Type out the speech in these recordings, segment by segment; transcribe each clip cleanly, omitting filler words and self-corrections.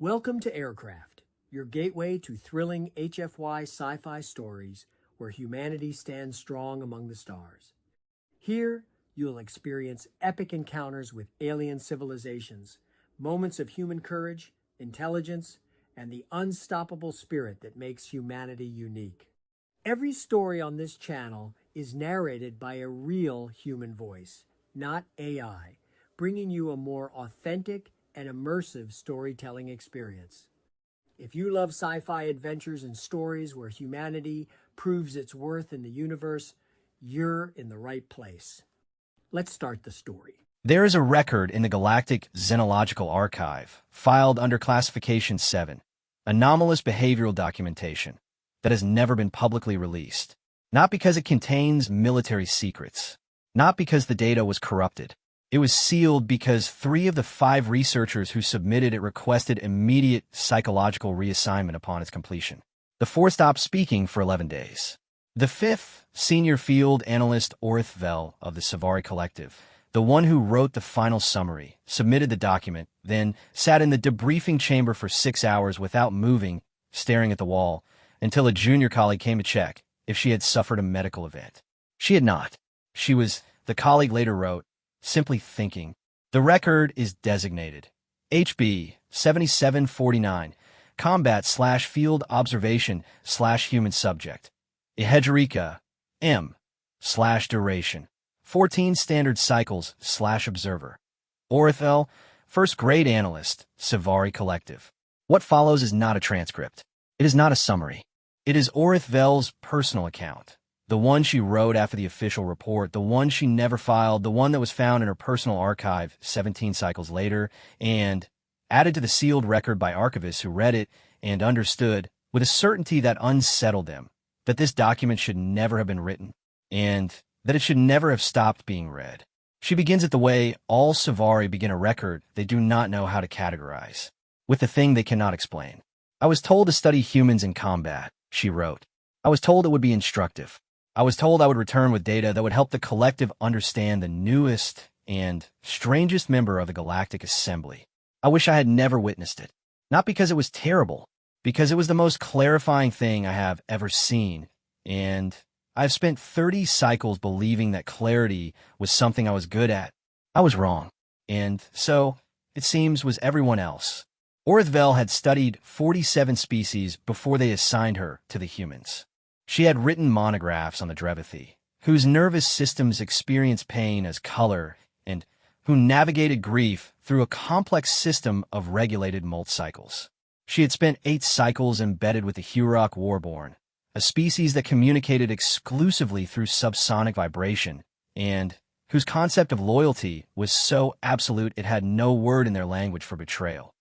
Welcome to Aircraft, your gateway to thrilling HFY sci-fi stories where humanity stands strong among the stars. Here, you'll experience epic encounters with alien civilizations, moments of human courage, intelligence, and the unstoppable spirit that makes humanity unique. Every story on this channel is narrated by a real human voice, not AI, bringing you a more authentic and immersive storytelling experience. If you love sci-fi adventures and stories where humanity proves its worth in the universe, you're in the right place. Let's start the story. There is a record in the Galactic Xenological Archive, filed under Classification 7, anomalous behavioral documentation, that has never been publicly released. Not because it contains military secrets, not because the data was corrupted. It was sealed because 3 of the 5 researchers who submitted it requested immediate psychological reassignment upon its completion. The 4 stopped speaking for 11 days. The 5th, senior field analyst Orth Vel of the Sci-Fi Collective, the one who wrote the final summary, submitted the document, then sat in the debriefing chamber for 6 hours without moving, staring at the wall, until a junior colleague came to check if she had suffered a medical event. She had not. She was, the colleague later wrote, simply thinking. The record is designated HB 7749, combat/field observation/human subject. Ihedrika M/duration. 14 standard cycles/observer. Orthel, first grade analyst, Sci-Fi Collective. What follows is not a transcript. It is not a summary. It is Orth Vel's personal account. The one she wrote after the official report, the one she never filed, the one that was found in her personal archive 17 cycles later, and added to the sealed record by archivists who read it and understood, with a certainty that unsettled them, that this document should never have been written, and that it should never have stopped being read. She begins it the way all Sci-Fi begin a record they do not know how to categorize, with the thing they cannot explain. I was told to study humans in combat, she wrote. I was told it would be instructive. I was told I would return with data that would help the collective understand the newest and strangest member of the Galactic Assembly. I wish I had never witnessed it. Not because it was terrible, because it was the most clarifying thing I have ever seen, and I've spent 30 cycles believing that clarity was something I was good at. I was wrong, and so, it seems, was everyone else. Orth Vel had studied 47 species before they assigned her to the humans. She had written monographs on the Drevathi, whose nervous systems experience pain as color and who navigated grief through a complex system of regulated molt cycles. She had spent 8 cycles embedded with the Hurok Warborn, a species that communicated exclusively through subsonic vibration and whose concept of loyalty was so absolute it had no word in their language for betrayal.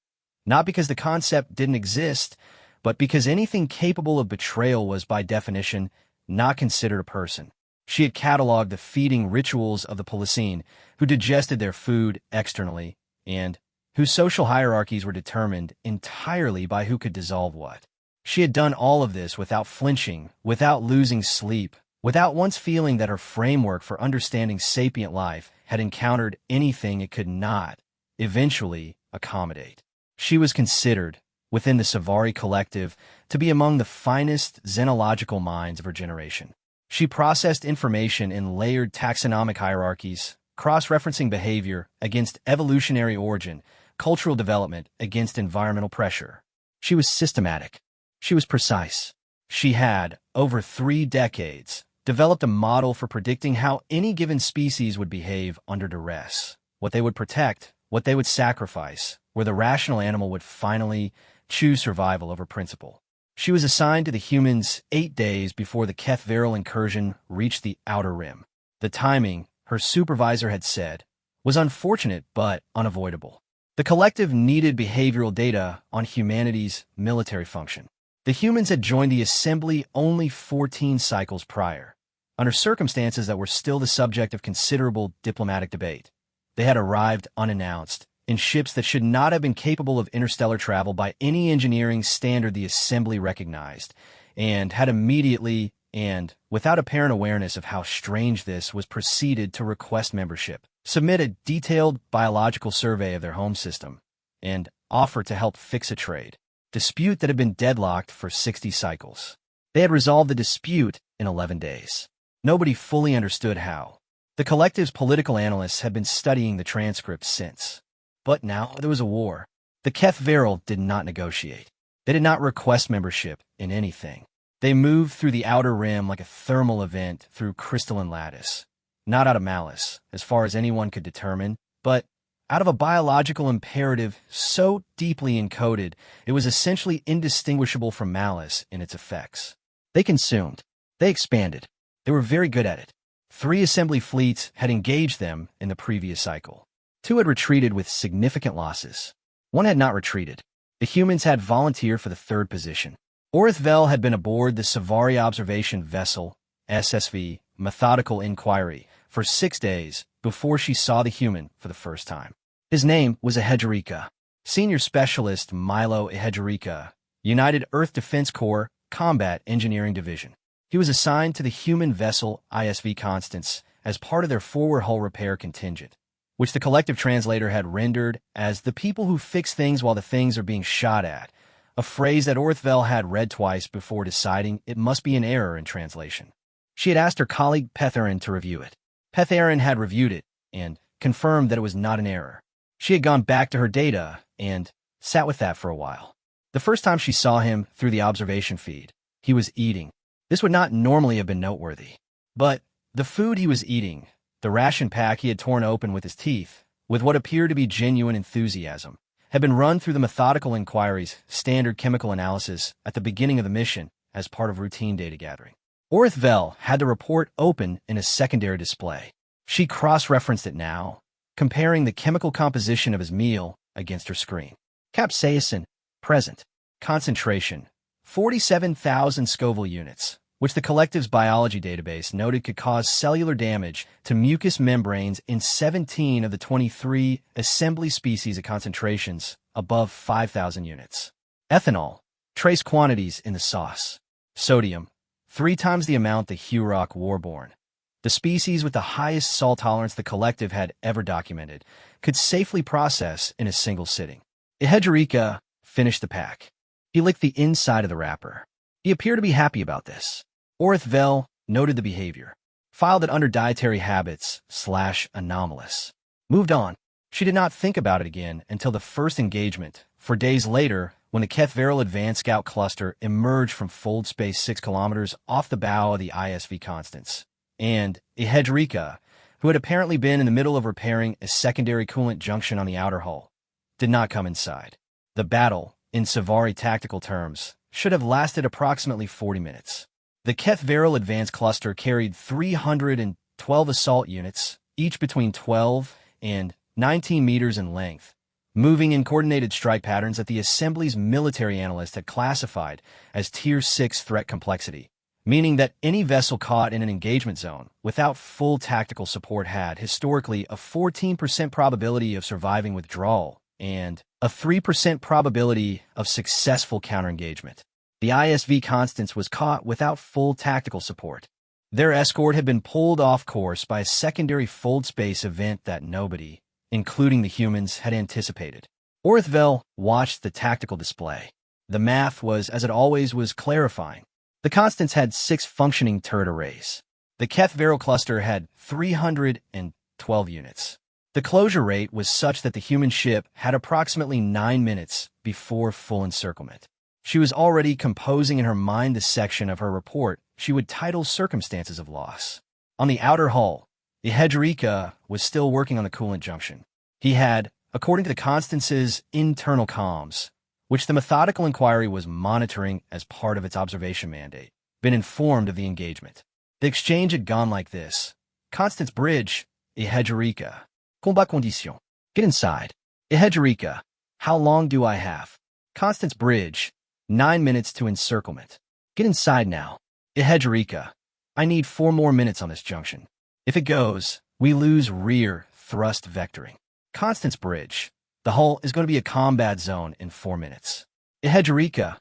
Not because the concept didn't exist, but because anything capable of betrayal was, by definition, not considered a person. She had cataloged the feeding rituals of the Policene, who digested their food externally, and whose social hierarchies were determined entirely by who could dissolve what. She had done all of this without flinching, without losing sleep, without once feeling that her framework for understanding sapient life had encountered anything it could not, eventually, accommodate. She was considered, within the Sci-Fi Collective, to be among the finest xenological minds of her generation. She processed information in layered taxonomic hierarchies, cross-referencing behavior against evolutionary origin, cultural development against environmental pressure. She was systematic. She was precise. She had, over 3 decades, developed a model for predicting how any given species would behave under duress, what they would protect, what they would sacrifice, where the rational animal would finally choose survival over principle. She was assigned to the humans 8 days before the Keth-Viral incursion reached the outer rim. The timing, her supervisor had said, was unfortunate but unavoidable. The collective needed behavioral data on humanity's military function. The humans had joined the assembly only 14 cycles prior, under circumstances that were still the subject of considerable diplomatic debate. They had arrived unannounced, in ships that should not have been capable of interstellar travel by any engineering standard the Assembly recognized, and had immediately, and without apparent awareness of how strange this was, proceeded to request membership, submit a detailed biological survey of their home system, and offered to help fix a trade dispute that had been deadlocked for 60 cycles. They had resolved the dispute in 11 days. Nobody fully understood how. The collective's political analysts had been studying the transcripts since. But now there was a war. The Keth Veril did not negotiate. They did not request membership in anything. They moved through the outer rim like a thermal event through crystalline lattice. Not out of malice, as far as anyone could determine, but out of a biological imperative so deeply encoded it was essentially indistinguishable from malice in its effects. They consumed. They expanded. They were very good at it. 3 assembly fleets had engaged them in the previous cycle. 2 had retreated with significant losses. 1 had not retreated. The humans had volunteered for the 3rd position. Orith Vel had been aboard the Savari observation vessel, SSV, Methodical Inquiry, for 6 days before she saw the human for the first time. His name was Ehedrika, Senior Specialist Milo Ehedrika, United Earth Defense Corps Combat Engineering Division. He was assigned to the human vessel ISV Constance as part of their forward hull repair contingent, which the collective translator had rendered as the people who fix things while the things are being shot at, a phrase that Orthvel had read twice before deciding it must be an error in translation. She had asked her colleague Petherin to review it. Petherin had reviewed it and confirmed that it was not an error. She had gone back to her data and sat with that for a while. The first time she saw him through the observation feed, he was eating. This would not normally have been noteworthy. But the food he was eating, the ration pack he had torn open with his teeth, with what appeared to be genuine enthusiasm, had been run through the Methodical Inquiry's standard chemical analysis at the beginning of the mission as part of routine data gathering. Orith Vel had the report open in a secondary display. She cross-referenced it now, comparing the chemical composition of his meal against her screen. Capsaicin, present. Concentration, 47,000 Scoville units, which the collective's biology database noted could cause cellular damage to mucous membranes in 17 of the 23 assembly species at concentrations above 5,000 units. Ethanol, trace quantities in the sauce. Sodium, 3 times the amount the Hurock Warborn, the species with the highest salt tolerance the collective had ever documented, could safely process in a single sitting. Ehedrika finished the pack. He licked the inside of the wrapper. He appeared to be happy about this. Orith Vel noted the behavior, filed it under dietary habits/anomalous. Moved on. She did not think about it again until the first engagement, 4 days later, when the Keth Veril Advanced Scout Cluster emerged from fold space 6 kilometers off the bow of the ISV Constance. And Ehedrika, who had apparently been in the middle of repairing a secondary coolant junction on the outer hull, did not come inside. The battle, in Savari tactical terms, should have lasted approximately 40 minutes. The Keth Veril Advanced Cluster carried 312 assault units, each between 12 and 19 meters in length, moving in coordinated strike patterns that the Assembly's military analyst had classified as Tier 6 threat complexity, meaning that any vessel caught in an engagement zone without full tactical support had, historically, a 14% probability of surviving withdrawal and a 3% probability of successful counter-engagement. The ISV Constance was caught without full tactical support. Their escort had been pulled off course by a secondary fold space event that nobody, including the humans, had anticipated. Orith Vel watched the tactical display. The math was, as it always was, clarifying. The Constance had 6 functioning turret arrays. The Keth Veril cluster had 312 units. The closure rate was such that the human ship had approximately 9 minutes before full encirclement. She was already composing in her mind the section of her report she would title Circumstances of Loss. On the outer hull, Ehedrika was still working on the coolant junction. He had, according to the Constance's internal comms, which the Methodical Inquiry was monitoring as part of its observation mandate, been informed of the engagement. The exchange had gone like this. Constance Bridge, Ehedrika. Combat condition. Get inside. Ehedrika. How long do I have? Constance Bridge. 9 minutes to encirclement. Get inside now. Ehedrika. I need 4 more minutes on this junction. If it goes, we lose rear thrust vectoring. Constance Bridge. The hull is going to be a combat zone in 4 minutes. Ehedrika.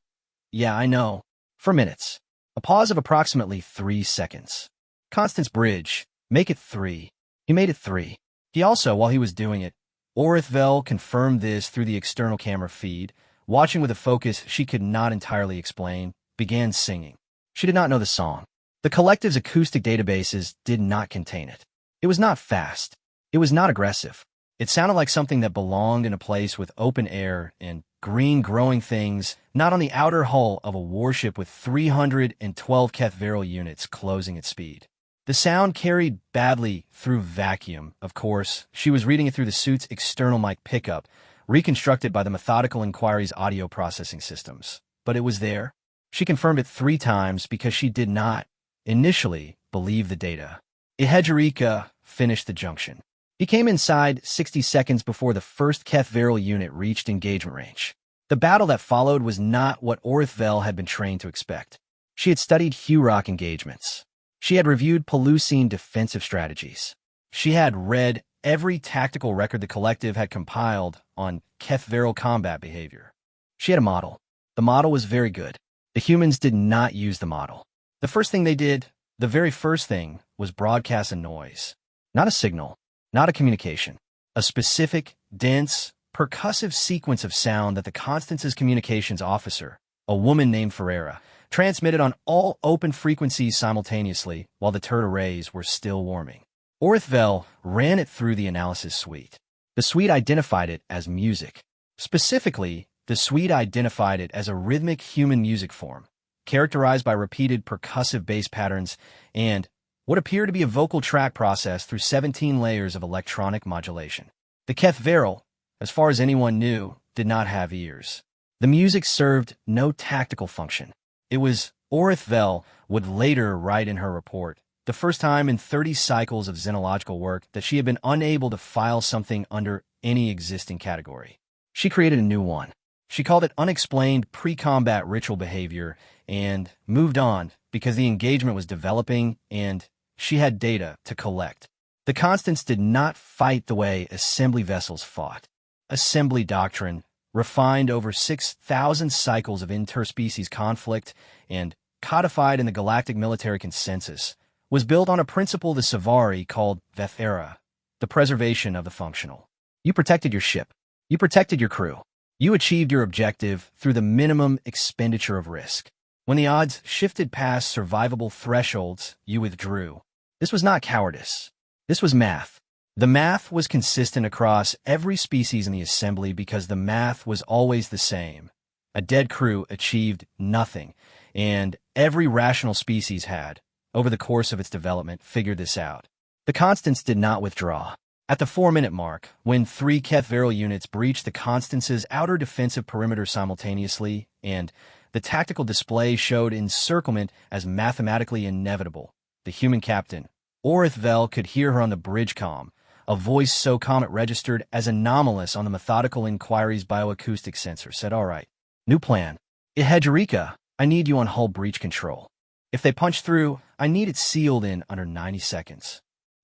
Yeah, I know. 4 minutes. A pause of approximately 3 seconds. Constance Bridge. Make it 3. He made it 3. He also, while he was doing it, Orithvel confirmed this through the external camera feed, watching with a focus she could not entirely explain, began singing. She did not know the song. The collective's acoustic databases did not contain it. It was not fast. It was not aggressive. It sounded like something that belonged in a place with open air and green growing things, not on the outer hull of a warship with 312 Kethveral units closing at speed. The sound carried badly through vacuum, of course. She was reading it through the suit's external mic pickup, reconstructed by the Methodical Inquiry's audio processing systems. But it was there. She confirmed it 3 times because she did not, initially, believe the data. Ihedgerika finished the junction. He came inside 60 seconds before the first Kethveral unit reached engagement range. The battle that followed was not what Orithvel had been trained to expect. She had studied Hurok engagements. She had reviewed Pelusine defensive strategies. She had read every tactical record the collective had compiled on Kethveral combat behavior. She had a model. The model was very good. The humans did not use the model. The first thing they did, the very first thing, was broadcast a noise. Not a signal, not a communication. A specific, dense, percussive sequence of sound that the Constance's communications officer, a woman named Ferreira, transmitted on all open frequencies simultaneously while the turret arrays were still warming. Orithvel ran it through the analysis suite. The suite identified it as music. Specifically, the suite identified it as a rhythmic human music form, characterized by repeated percussive bass patterns and what appeared to be a vocal track process through 17 layers of electronic modulation. The Kethveral, as far as anyone knew, did not have ears. The music served no tactical function. It was, Orithvel would later write in her report, the first time in 30 cycles of xenological work that she had been unable to file something under any existing category. She created a new one. She called it unexplained pre-combat ritual behavior and moved on because the engagement was developing and she had data to collect. The Constance did not fight the way assembly vessels fought. Assembly doctrine, refined over 6,000 cycles of interspecies conflict and codified in the Galactic Military Consensus, was built on a principle the Savari called Vethera, the preservation of the functional. You protected your ship. You protected your crew. You achieved your objective through the minimum expenditure of risk. When the odds shifted past survivable thresholds, you withdrew. This was not cowardice. This was math. The math was consistent across every species in the assembly because the math was always the same. A dead crew achieved nothing, and every rational species had, over the course of its development, figured this out. The Constance did not withdraw. At the 4-minute mark, when 3 Kethveral units breached the Constance's outer defensive perimeter simultaneously, and the tactical display showed encirclement as mathematically inevitable, the human captain, Orithvel, could hear her on the bridge comm, a voice so calm it registered as anomalous on the Methodical Inquiry's bioacoustic sensor, said, "All right, new plan. Ihedgerika, I need you on hull breach control. If they punch through, I need it sealed in under 90 seconds.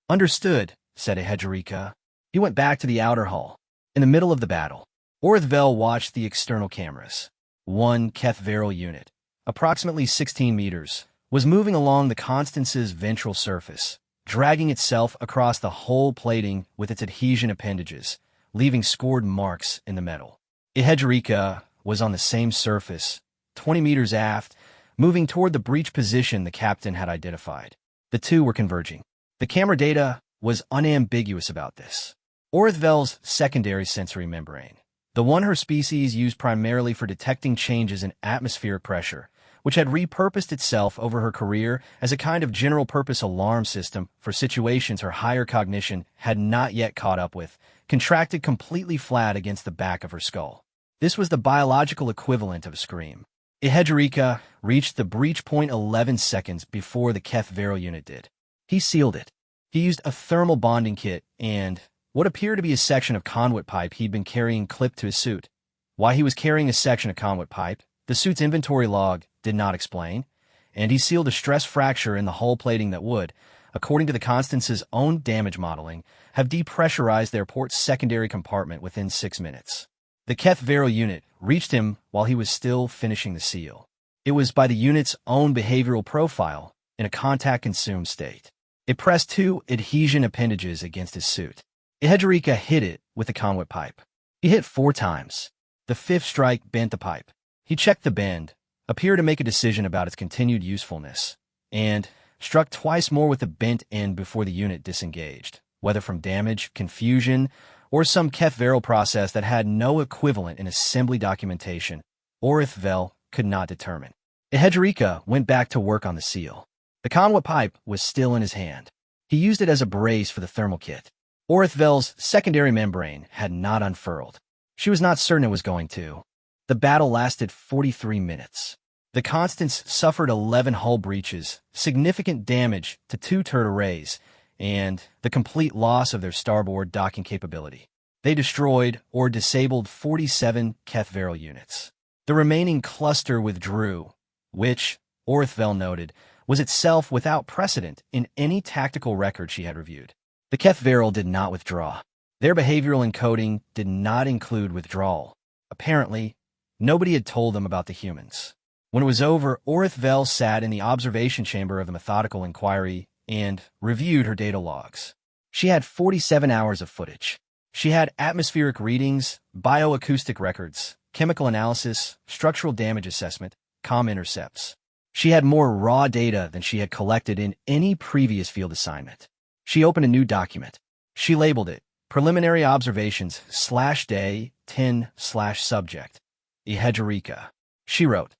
Understood, said Ihedgerika. He went back to the outer hull. In the middle of the battle, Orithvel watched the external cameras. 1 Kethveral unit, approximately 16 meters, was moving along the Constance's ventral surface, dragging itself across the hull plating with its adhesion appendages, leaving scored marks in the metal. Ihedgerika was on the same surface, 20 meters aft, moving toward the breach position the captain had identified. The two were converging. The camera data was unambiguous about this. Orithvel's secondary sensory membrane, the one her species used primarily for detecting changes in atmospheric pressure, which had repurposed itself over her career as a kind of general-purpose alarm system for situations her higher cognition had not yet caught up with, contracted completely flat against the back of her skull. This was the biological equivalent of a scream. Ihedgerika reached the breach point 11 seconds before the Kethveral unit did. He sealed it. He used a thermal bonding kit and what appeared to be a section of conduit pipe he'd been carrying clipped to his suit. Why he was carrying a section of conduit pipe, the suit's inventory log did not explain, and he sealed a stress fracture in the hull plating that would, according to the Constance's own damage modeling, have depressurized their port's secondary compartment within 6 minutes. The Kethveral unit reached him while he was still finishing the seal. It was by the unit's own behavioral profile, in a contact-consumed state. It pressed 2 adhesion appendages against his suit. Ehedrika hit it with the conduit pipe. He hit 4 times. The 5th strike bent the pipe. He checked the bend, appeared to make a decision about its continued usefulness, and struck twice more with the bent end before the unit disengaged, whether from damage, confusion, or some Keth-Varel process that had no equivalent in assembly documentation, Orithvel could not determine. Ehedrika went back to work on the seal. The conduit pipe was still in his hand. He used it as a brace for the thermal kit. Orithvel's secondary membrane had not unfurled. She was not certain it was going to. The battle lasted 43 minutes. The Constants suffered 11 hull breaches, significant damage to 2 turret arrays, and the complete loss of their starboard docking capability. They destroyed or disabled 47 Keth-Varel units. The remaining cluster withdrew, which, Orithvel noted, was itself without precedent in any tactical record she had reviewed. The Keth-Varel did not withdraw. Their behavioral encoding did not include withdrawal. Apparently, nobody had told them about the humans. When it was over, Orithvel sat in the observation chamber of the methodical inquiry and reviewed her data logs. She had 47 hours of footage. She had atmospheric readings, bioacoustic records, chemical analysis, structural damage assessment, comm intercepts. She had more raw data than she had collected in any previous field assignment. She opened a new document. She labeled it Preliminary Observations /Day 10/Subject. Ehedrika. She wrote,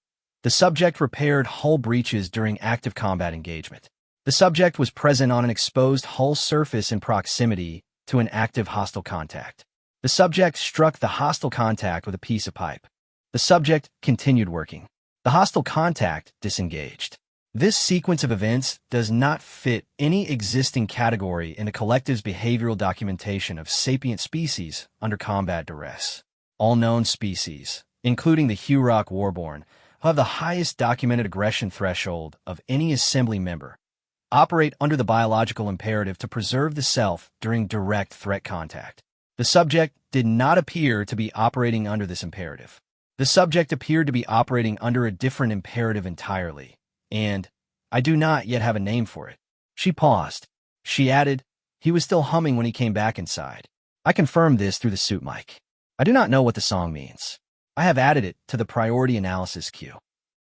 the subject repaired hull breaches during active combat engagement. The subject was present on an exposed hull surface in proximity to an active hostile contact. The subject struck the hostile contact with a piece of pipe. The subject continued working. The hostile contact disengaged. This sequence of events does not fit any existing category in the collective's behavioral documentation of sapient species under combat duress. All known species, including the Hurok Warborn, who have the highest documented aggression threshold of any assembly member, operate under the biological imperative to preserve the self during direct threat contact. The subject did not appear to be operating under this imperative. The subject appeared to be operating under a different imperative entirely, and I do not yet have a name for it. She paused. She added, he was still humming when he came back inside. I confirmed this through the suit mic. I do not know what the song means. I have added it to the priority analysis queue.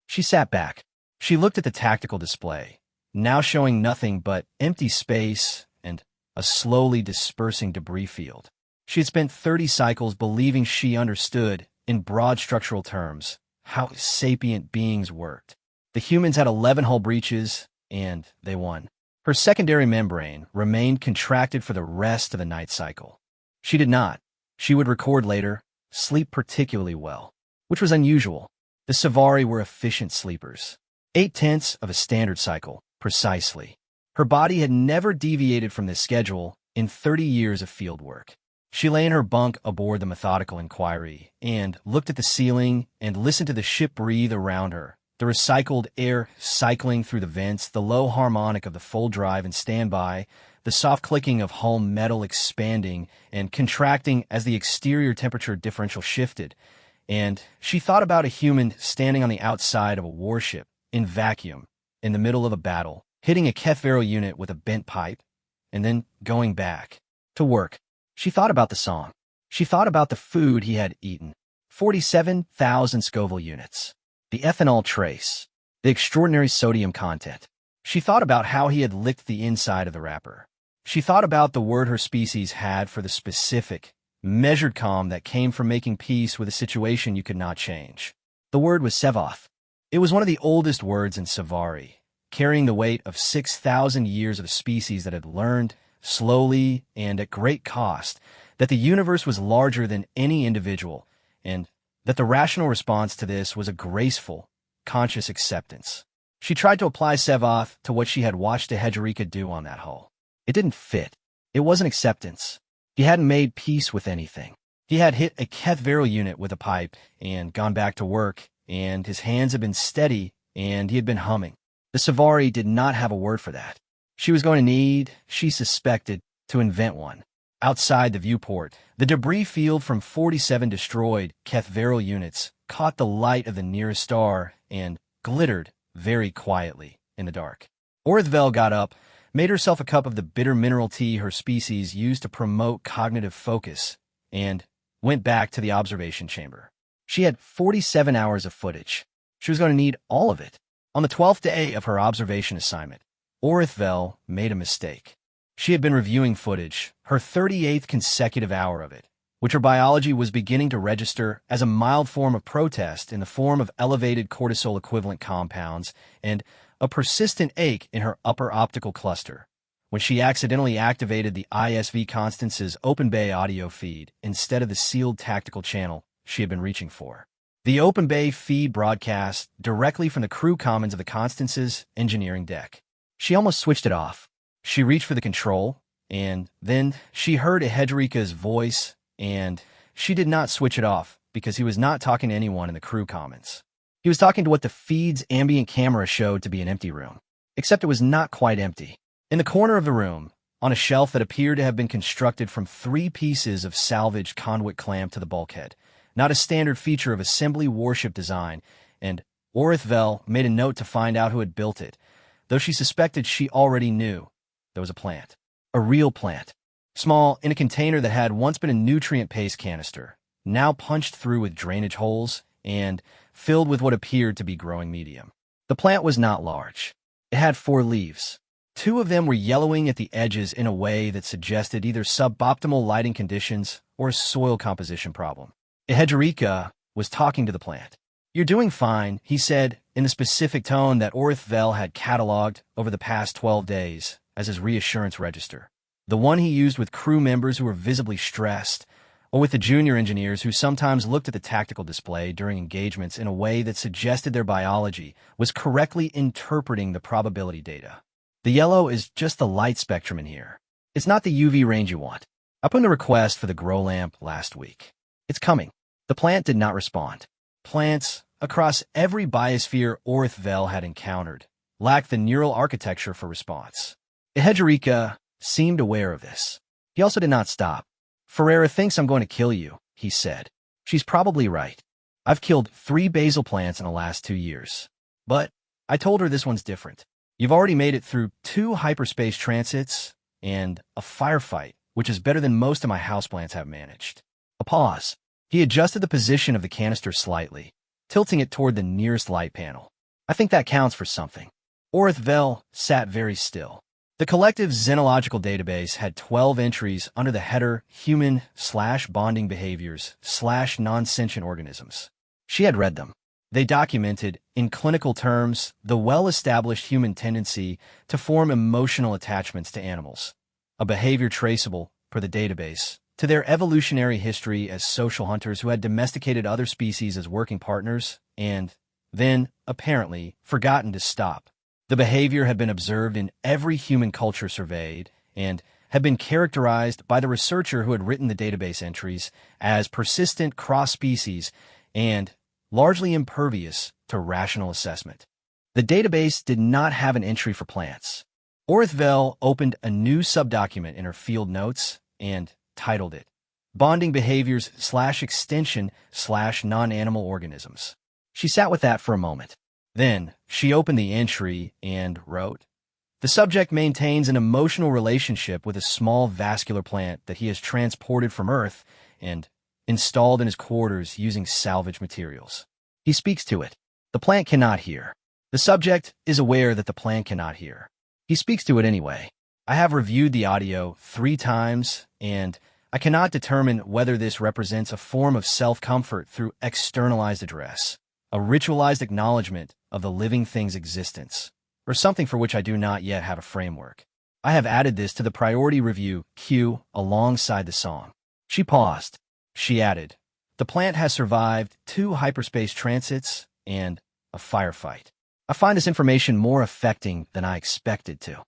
She sat back. She looked at the tactical display, now showing nothing but empty space and a slowly dispersing debris field. She had spent 30 cycles believing she understood, in broad structural terms, how sapient beings worked. The humans had 11 hull breaches, and they won. Her secondary membrane remained contracted for the rest of the night cycle. She did not. She would record later, sleep particularly well, which was unusual. The Savari were efficient sleepers. 8/10 of a standard cycle, precisely. Her body had never deviated from this schedule in 30 years of field work. She lay in her bunk aboard the methodical inquiry and looked at the ceiling and listened to the ship breathe around her, the recycled air cycling through the vents, the low harmonic of the full drive and standby, the soft clicking of hull metal expanding and contracting as the exterior temperature differential shifted. And she thought about a human standing on the outside of a warship, in vacuum, in the middle of a battle, hitting a Keth-Varel unit with a bent pipe, and then going back to work. She thought about the song. She thought about the food he had eaten. 47,000 Scoville units. The ethanol trace. The extraordinary sodium content. She thought about how he had licked the inside of the wrapper. She thought about the word her species had for the specific, measured calm that came from making peace with a situation you could not change. The word was Sevoth. It was one of the oldest words in Savari, carrying the weight of 6,000 years of a species that had learned, slowly and at great cost, that the universe was larger than any individual, and that the rational response to this was a graceful, conscious acceptance. She tried to apply Sevoth to what she had watched Ehedrika do on that hull. It didn't fit. It wasn't acceptance. He hadn't made peace with anything. He had hit a Keth-Varel unit with a pipe and gone back to work, and his hands had been steady, and he had been humming. The Savari did not have a word for that. She was going to need, she suspected, to invent one. Outside the viewport, the debris field from 47 destroyed Keth-Varel units caught the light of the nearest star and glittered very quietly in the dark. Orithvel got up, made herself a cup of the bitter mineral tea her species used to promote cognitive focus, and went back to the observation chamber. She had 47 hours of footage. She was going to need all of it. On the 12th day of her observation assignment, Orithvel made a mistake. She had been reviewing footage, her 38th consecutive hour of it, which her biology was beginning to register as a mild form of protest in the form of elevated cortisol-equivalent compounds and a persistent ache in her upper optical cluster, when she accidentally activated the ISV Constance's open bay audio feed instead of the sealed tactical channel she had been reaching for. The open bay feed broadcast directly from the crew commons of the Constance's engineering deck. She almost switched it off. She reached for the control, and then she heard Ehedrika's voice, and she did not switch it off because he was not talking to anyone in the crew commons. He was talking to what the feed's ambient camera showed to be an empty room, except it was not quite empty. In the corner of the room, on a shelf that appeared to have been constructed from 3 pieces of salvaged conduit clamp to the bulkhead, not a standard feature of assembly warship design, and Orithvel made a note to find out who had built it, though she suspected she already knew. There was a plant. A real plant. Small, in a container that had once been a nutrient paste canister, now punched through with drainage holes and filled with what appeared to be growing medium. The plant was not large. It had 4 leaves. 2 of them were yellowing at the edges in a way that suggested either suboptimal lighting conditions or a soil composition problem. Ehedrika was talking to the plant. "You're doing fine," he said, in the specific tone that Orithvel had cataloged over the past 12 days as his reassurance register. The one he used with crew members who were visibly stressed, or with the junior engineers who sometimes looked at the tactical display during engagements in a way that suggested their biology was correctly interpreting the probability data. "The yellow is just the light spectrum in here. It's not the UV range you want. I put in a request for the grow lamp last week. It's coming." The plant did not respond. Plants, across every biosphere Orithvel had encountered, lacked the neural architecture for response. Ehedrika seemed aware of this. He also did not stop. "Ferreira thinks I'm going to kill you," he said. "She's probably right. I've killed 3 basil plants in the last 2 years. But I told her this one's different. You've already made it through 2 hyperspace transits and a firefight, which is better than most of my houseplants have managed." A pause. He adjusted the position of the canister slightly, tilting it toward the nearest light panel. "I think that counts for something." Orithvel sat very still. The collective xenological database had 12 entries under the header human/bonding behaviors/non-sentient organisms. She had read them. They documented, in clinical terms, the well-established human tendency to form emotional attachments to animals, a behavior traceable, per the database, to their evolutionary history as social hunters who had domesticated other species as working partners and, then, apparently, forgotten to stop. The behavior had been observed in every human culture surveyed and had been characterized by the researcher who had written the database entries as persistent cross-species and largely impervious to rational assessment. The database did not have an entry for plants. Orithvel opened a new subdocument in her field notes and titled it Bonding Behaviors/Extension/Non-Animal Organisms. She sat with that for a moment. Then, she opened the entry and wrote, "The subject maintains an emotional relationship with a small vascular plant that he has transported from Earth and installed in his quarters using salvage materials. He speaks to it. The plant cannot hear. The subject is aware that the plant cannot hear. He speaks to it anyway. I have reviewed the audio 3 times, and I cannot determine whether this represents a form of self-comfort through externalized address, a ritualized acknowledgement of the living thing's existence, or something for which I do not yet have a framework. I have added this to the priority review queue alongside the song." She paused. She added, "The plant has survived 2 hyperspace transits and a firefight. I find this information more affecting than I expected to."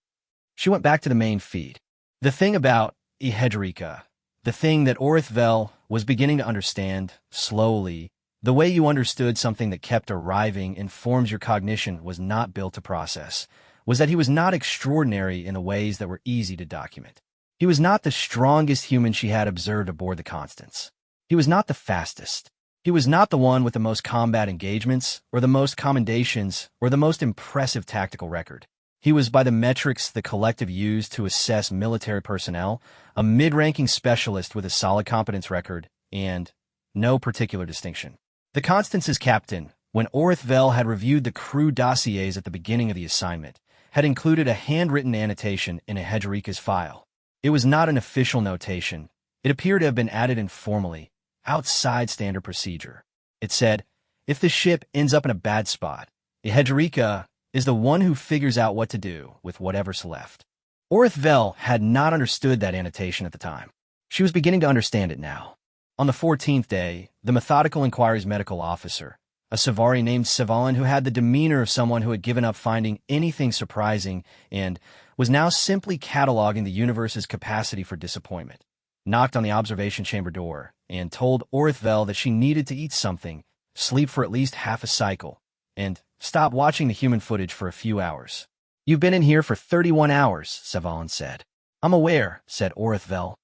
She went back to the main feed. The thing about Ehedrika, the thing that Orithvel was beginning to understand, slowly, the way you understood something that kept arriving informs your cognition was not built to process, was that he was not extraordinary in the ways that were easy to document. He was not the strongest human she had observed aboard the Constance. He was not the fastest. He was not the one with the most combat engagements, or the most commendations, or the most impressive tactical record. He was, by the metrics the collective used to assess military personnel, a mid-ranking specialist with a solid competence record and no particular distinction. The Constance's captain, when Orithvel had reviewed the crew dossiers at the beginning of the assignment, had included a handwritten annotation in a Hedgerika's file. It was not an official notation. It appeared to have been added informally, outside standard procedure. It said, if the ship ends up in a bad spot, the Hedgerika is the one who figures out what to do with whatever's left. Orithvel had not understood that annotation at the time. She was beginning to understand it now. On the 14th day, the Methodical Inquiry's medical officer, a Savari named Savalin who had the demeanor of someone who had given up finding anything surprising and was now simply cataloging the universe's capacity for disappointment, knocked on the observation chamber door and told Orithvel that she needed to eat something, sleep for at least half a cycle, and stop watching the human footage for a few hours. You've been in here for 31 hours, Savalin said. I'm aware, said Orithvel.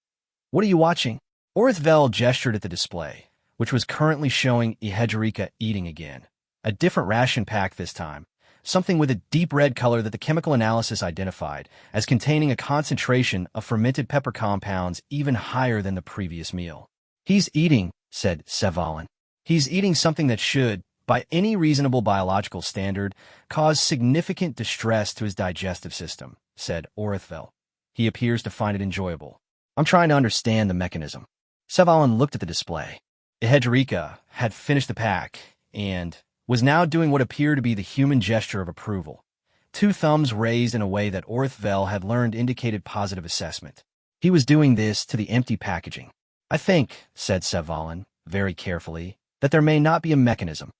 What are you watching? Orithvel gestured at the display, which was currently showing Ehedgerika eating again. A different ration pack this time, something with a deep red color that the chemical analysis identified as containing a concentration of fermented pepper compounds even higher than the previous meal. He's eating, said Savalin. He's eating something that should, by any reasonable biological standard, cause significant distress to his digestive system, said Orithvel. He appears to find it enjoyable. I'm trying to understand the mechanism. Savalin looked at the display. Ehedgerika had finished the pack and was now doing what appeared to be the human gesture of approval. 2 thumbs raised in a way that Orithvel had learned indicated positive assessment. He was doing this to the empty packaging. I think, said Savalin, very carefully, that there may not be a mechanism.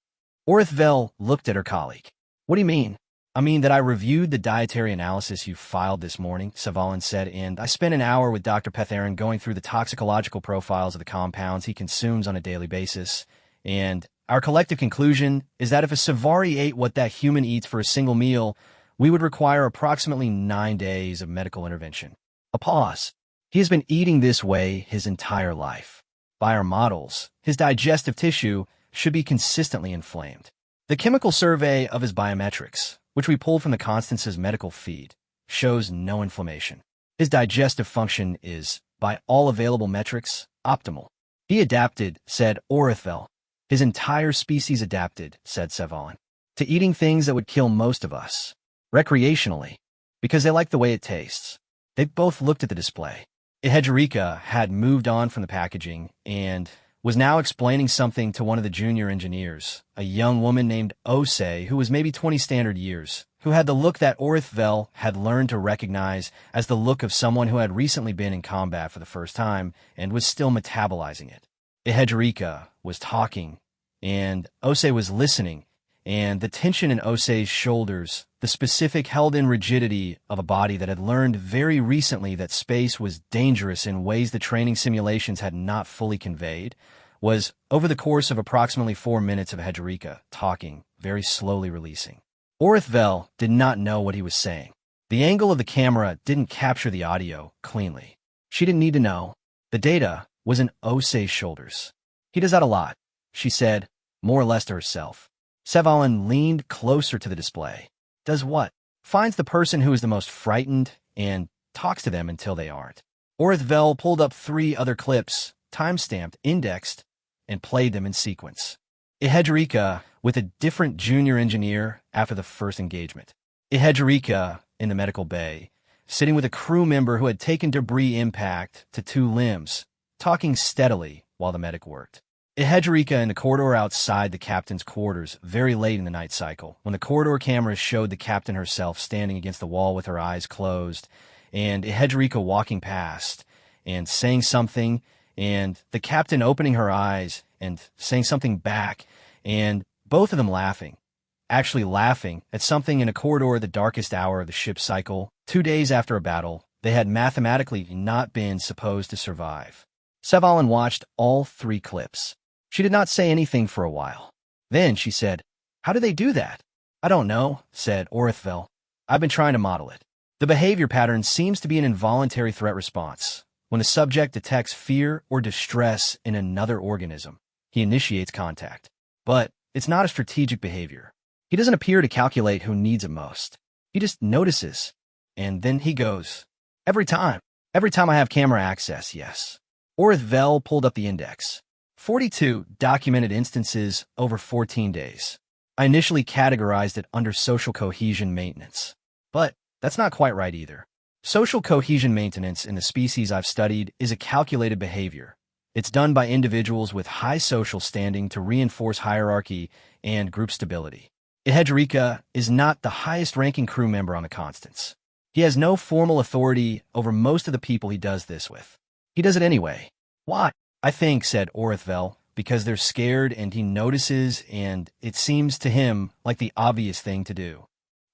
Orithvel looked at her colleague. What do you mean? I mean that I reviewed the dietary analysis you filed this morning, Savalin said, and I spent an hour with Dr. Petherin going through the toxicological profiles of the compounds he consumes on a daily basis, and our collective conclusion is that if a Savari ate what that human eats for a single meal, we would require approximately 9 days of medical intervention. A pause. He has been eating this way his entire life. By our models, his digestive tissue should be consistently inflamed. The chemical survey of his biometrics, which we pulled from the Constance's medical feed, shows no inflammation. His digestive function is, by all available metrics, optimal. He adapted, said Orithvel. His entire species adapted, said Savalin, to eating things that would kill most of us, recreationally, because they like the way it tastes. They both looked at the display. Ehedgerika had moved on from the packaging and was now explaining something to one of the junior engineers, a young woman named Ose, who was maybe 20 standard years, who had the look that Orithvel had learned to recognize as the look of someone who had recently been in combat for the first time and was still metabolizing it. Ehedgerika was talking, and Ose was listening, and the tension in Ose's shoulders, the specific held-in rigidity of a body that had learned very recently that space was dangerous in ways the training simulations had not fully conveyed, was, over the course of approximately 4 minutes of Ehedgerika talking, very slowly releasing. Orithvel did not know what he was saying. The angle of the camera didn't capture the audio cleanly. She didn't need to know. The data was in Ose's shoulders. He does that a lot, she said, more or less to herself. Savalin leaned closer to the display. Does what? Finds the person who is the most frightened and talks to them until they aren't. Orithvel pulled up 3 other clips, time-stamped, indexed, and played them in sequence. Ehedgerika with a different junior engineer after the first engagement. Ehedgerika in the medical bay, sitting with a crew member who had taken debris impact to 2 limbs, talking steadily while the medic worked. Ehedgerika in the corridor outside the captain's quarters very late in the night cycle, when the corridor cameras showed the captain herself standing against the wall with her eyes closed, and Ehedgerika walking past and saying something, and the captain opening her eyes and saying something back, and both of them laughing. Actually laughing at something in a corridor at the darkest hour of the ship's cycle, 2 days after a battle they had mathematically not been supposed to survive. Savalin watched all 3 clips. She did not say anything for a while. Then she said, "How do they do that?" "I don't know," said Orithvel. "I've been trying to model it. The behavior pattern seems to be an involuntary threat response. When the subject detects fear or distress in another organism, he initiates contact. But it's not a strategic behavior. He doesn't appear to calculate who needs it most. He just notices. And then he goes, every time. Every time I have camera access, yes. Orith Vel pulled up the index. 42 documented instances over 14 days. I initially categorized it under social cohesion maintenance. But that's not quite right either. Social cohesion maintenance in the species I've studied is a calculated behavior. It's done by individuals with high social standing to reinforce hierarchy and group stability. Ihedrika is not the highest-ranking crew member on the Constance. He has no formal authority over most of the people he does this with. He does it anyway. Why? I think, said Orithvel, because they're scared and he notices and it seems to him like the obvious thing to do.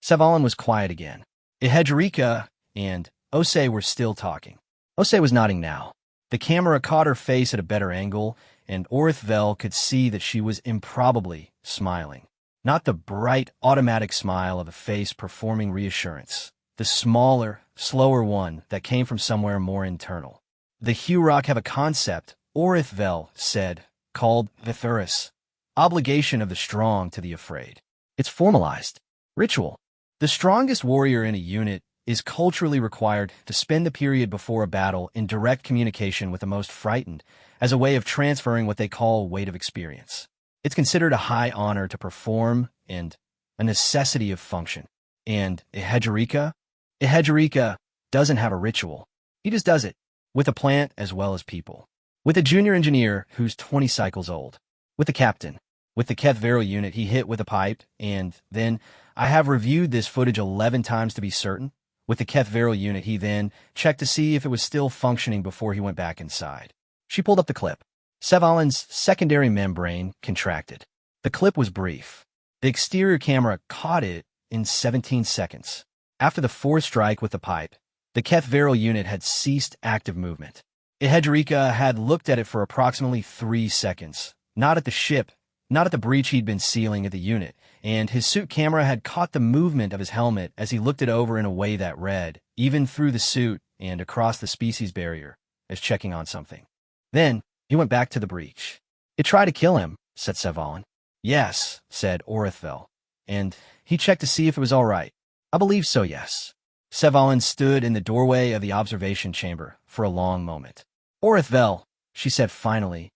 Savalin was quiet again. Ihedrika and Ose were still talking. Ose was nodding now. The camera caught her face at a better angle, and Orithvel could see that she was improbably smiling. Not the bright, automatic smile of a face performing reassurance. The smaller, slower one that came from somewhere more internal. The Hurok have a concept, Orithvel said, called Vithuris, obligation of the strong to the afraid. It's formalized. Ritual. The strongest warrior in a unit is culturally required to spend the period before a battle in direct communication with the most frightened as a way of transferring what they call weight of experience. It's considered a high honor to perform and a necessity of function. And Ihedrika doesn't have a ritual. He just does it, with a plant as well as people. With a junior engineer who's 20 cycles old. With the captain. With the Keth Vero unit he hit with a pipe, and then I have reviewed this footage 11 times to be certain. With the Keth Vero unit he then checked to see if it was still functioning before he went back inside. She pulled up the clip. Sevalin's secondary membrane contracted. The clip was brief. The exterior camera caught it in 17 seconds. After the fourth strike with the pipe, the Keth Vero unit had ceased active movement. Ihedrika had looked at it for approximately 3 seconds, not at the ship, not at the breach he'd been sealing at the unit, and his suit camera had caught the movement of his helmet as he looked it over in a way that read, even through the suit and across the species barrier, as checking on something. Then, he went back to the breach. It tried to kill him, said Sevalin. Yes, said Orithvel. And he checked to see if it was all right. I believe so, yes. Sevalin stood in the doorway of the observation chamber for a long moment. Orithvel, she said finally.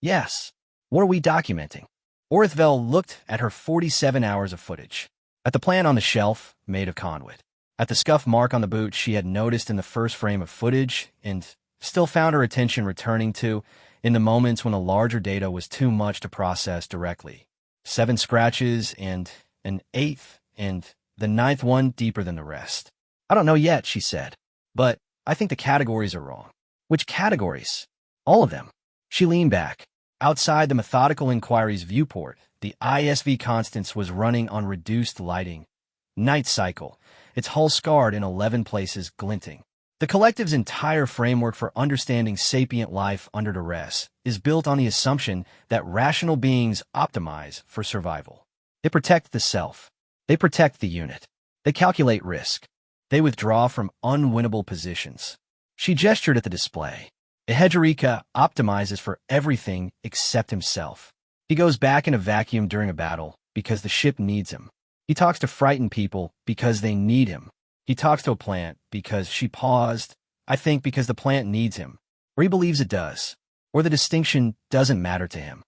Yes. What are we documenting? Orithvel looked at her 47 hours of footage. At the plant on the shelf, made of conduit. At the scuff mark on the boot she had noticed in the first frame of footage and still found her attention returning to in the moments when the larger data was too much to process directly. 7 scratches and an 8th and the 9th one deeper than the rest. I don't know yet, she said. But I think the categories are wrong. Which categories? All of them. She leaned back. Outside the methodical inquiry's viewport, the ISV Constance was running on reduced lighting. Night cycle, its hull scarred in 11 places glinting. The collective's entire framework for understanding sapient life under duress is built on the assumption that rational beings optimize for survival. They protect the self. They protect the unit. They calculate risk. They withdraw from unwinnable positions. She gestured at the display. Ihedrika optimizes for everything except himself. He goes back in a vacuum during a battle because the ship needs him. He talks to frightened people because they need him. He talks to a plant because she paused, I think because the plant needs him, or he believes it does, or the distinction doesn't matter to him.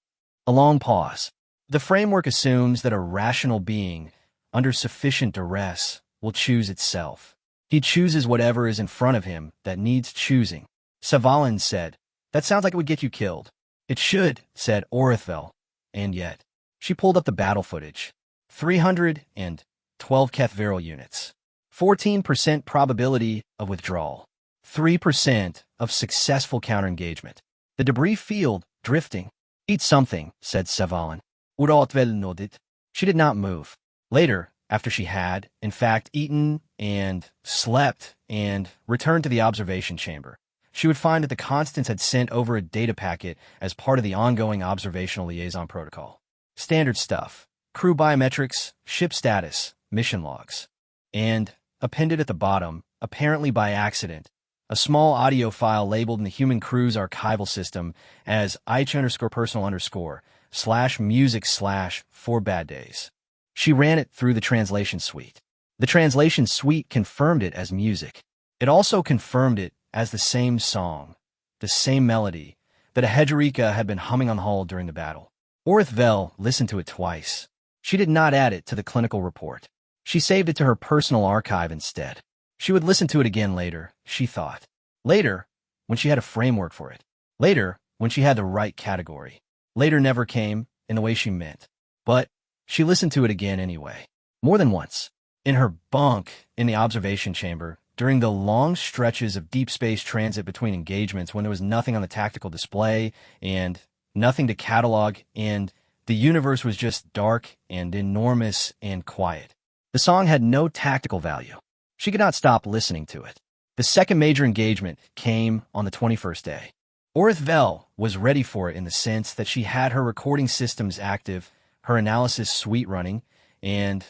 A long pause. The framework assumes that a rational being, under sufficient duress, will choose itself. He chooses whatever is in front of him that needs choosing. Sevalin said, that sounds like it would get you killed. It should, said Orithvel. And yet. She pulled up the battle footage. 312 Keth Vero units. 14% probability of withdrawal. 3% of successful counter-engagement. The debris field, drifting. Eat something, said Sevalin. Orithvel nodded. She did not move. Later, after she had, in fact, eaten and slept and returned to the observation chamber, she would find that the Constance had sent over a data packet as part of the ongoing observational liaison protocol. Standard stuff. Crew biometrics, ship status, mission logs. And, appended at the bottom, apparently by accident, a small audio file labeled in the human crew's archival system as /personal_/music/4 bad days. She ran it through the translation suite. The translation suite confirmed it as music. It also confirmed it as the same song, the same melody, that a Hedgerika had been humming on the hull during the battle. Orith Vel listened to it twice. She did not add it to the clinical report. She saved it to her personal archive instead. She would listen to it again later, she thought. Later, when she had a framework for it. Later, when she had the right category. Later never came, in the way she meant. But she listened to it again anyway. More than once. In her bunk in the observation chamber, during the long stretches of deep space transit between engagements when there was nothing on the tactical display and nothing to catalog and the universe was just dark and enormous and quiet. The song had no tactical value. She could not stop listening to it. The second major engagement came on the 21st day. Orith Vel was ready for it in the sense that she had her recording systems active, her analysis suite running, and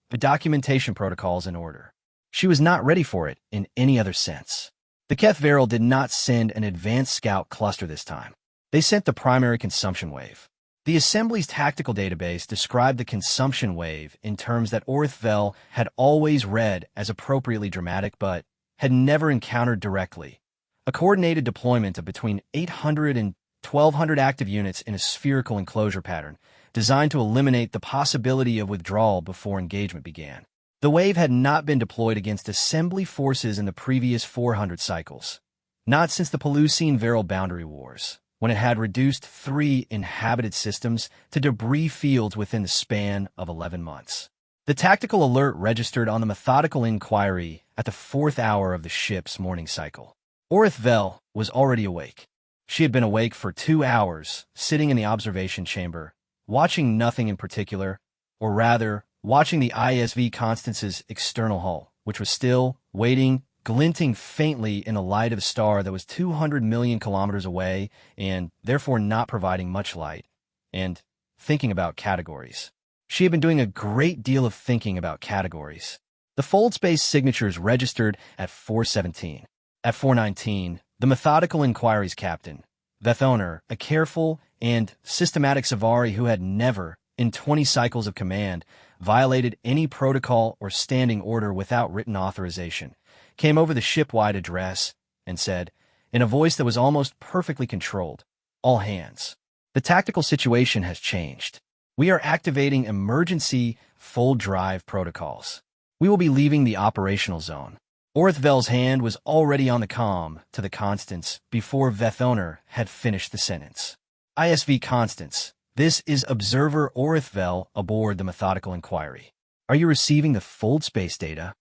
the documentation protocols in order. She was not ready for it in any other sense. The Keth Varel did not send an advanced scout cluster this time. They sent the primary consumption wave. The Assembly's tactical database described the consumption wave in terms that Orith Vel had always read as appropriately dramatic but had never encountered directly. A coordinated deployment of between 800 and 1,200 active units in a spherical enclosure pattern, designed to eliminate the possibility of withdrawal before engagement began. The wave had not been deployed against Assembly forces in the previous 400 cycles, not since the Pelusine-Varel boundary wars, when it had reduced 3 inhabited systems to debris fields within the span of 11 months. The tactical alert registered on the methodical inquiry at the 4th hour of the ship's morning cycle. Orith Vel was already awake. She had been awake for 2 hours, sitting in the observation chamber, watching nothing in particular, or rather, watching the ISV Constance's external hull, which was still waiting, glinting faintly in the light of a star that was 200 million kilometers away and therefore not providing much light, and thinking about categories. She had been doing a great deal of thinking about categories. The fold space signatures registered at 417. At 419, the methodical inquiry's captain, Vethoner, a careful and systematic Savari who had never, in 20 cycles of command, violated any protocol or standing order without written authorization, came over the ship-wide address and said, in a voice that was almost perfectly controlled, "All hands. The tactical situation has changed. We are activating emergency full drive protocols. We will be leaving the operational zone." Orith Vel's hand was already on the comm to the Constance before Vethoner had finished the sentence. ISV Constance, this is Observer Orith Vel aboard the methodical inquiry. Are you receiving the fold space data?